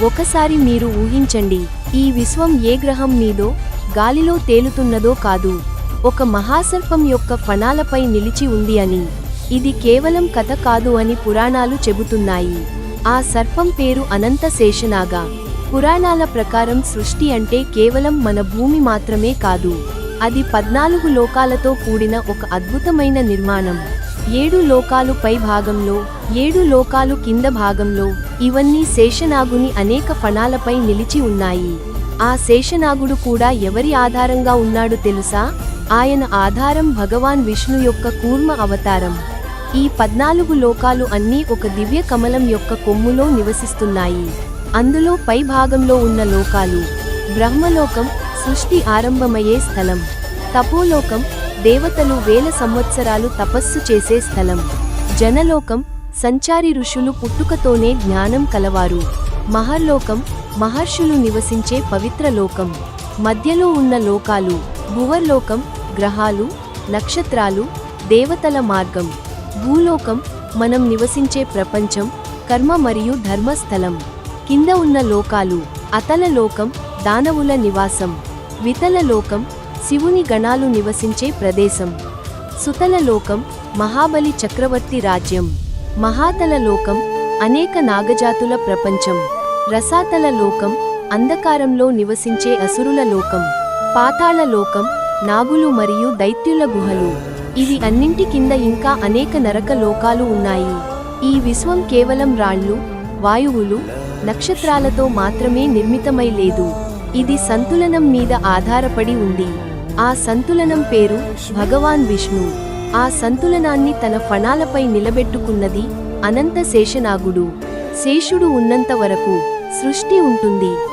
ఒకసారి మీరు ఊహించండి, ఈ విశ్వం ఏ గ్రహం మీదో గాలిలో తేలుతున్నదో కాదు, ఒక మహాసర్పం యొక్క ఫణాలపై నిలిచి ఉంది అని. ఇది కేవలం కథ కాదు అని పురాణాలు చెబుతున్నాయి. ఆ సర్పం పేరు అనంత శేషనాగ. పురాణాల ప్రకారం సృష్టి అంటే కేవలం మన భూమి మాత్రమే కాదు, అది 14 లోకాలతో కూడిన ఒక అద్భుతమైన నిర్మాణం. 7 లోకాలు పై భాగంలో, 7 లోకాలు కింద భాగంలో, ఇవన్నీ శేషనాగుని అనేక ఫణాలపై నిలిచి ఉన్నాయి. ఆ శేషనాగుడు కూడా ఎవరి ఆధారంగా ఉన్నాడు తెలుసా? ఆయన ఆధారం భగవాన్ విష్ణు యొక్క కూర్మ అవతారం. ఈ 14 లోకాలు అన్నీ ఒక దివ్య కమలం యొక్క కొమ్ములో నివసిస్తున్నాయి. అందులో పై భాగంలో ఉన్న లోకాలు: బ్రహ్మలోకం, సృష్టి ఆరంభమయ్యే స్థలం; తపోలోకం, దేవతలు వేల సంవత్సరాలు తపస్సు చేసే స్థలం; జనలోకం, సంచారి ఋషులు పుట్టుకతోనే జ్ఞానం కలవారు; మహర్లోకం, మహర్షులు నివసించే పవిత్ర లోకం; మధ్యలో ఉన్న లోకాలు భువర్లోకం, గ్రహాలు, నక్షత్రాలు, దేవతల మార్గం; భూలోకం, మనం నివసించే ప్రపంచం, కర్మ మరియు ధర్మస్థలం; కింద ఉన్న లోకాలు అతల లోకం, దానవుల నివాసం; వితల లోకం, శివుని గణాలు నివసించే ప్రదేశం; సుతల లోకం, మహాబలి చక్రవర్తి రాజ్యం; మహాతల లోకం, అనేక నాగజాతుల ప్రపంచం; రసాతల లోకం, అంధకారంలో నివసించే అసురుల లోకం; పాతాళ లోకం, నాగులు మరియు దైత్యుల గుహలు. ఇవి అన్నింటి కింద ఇంకా అనేక నరక లోకాలు ఉన్నాయి. ఈ విశ్వం కేవలం రాళ్ళు, వాయువులు, నక్షత్రాలతో మాత్రమే నిర్మితమై లేదు, ఇది సంతులనం మీద ఆధారపడి ఉంది. ఆ సంతులనం పేరు భగవాన్ విష్ణు. ఆ సంతులనాన్ని తన ఫణాలపై నిలబెట్టుకున్నది అనంత శేషనాగుడు. శేషుడు ఉన్నంత వరకు సృష్టి ఉంటుంది.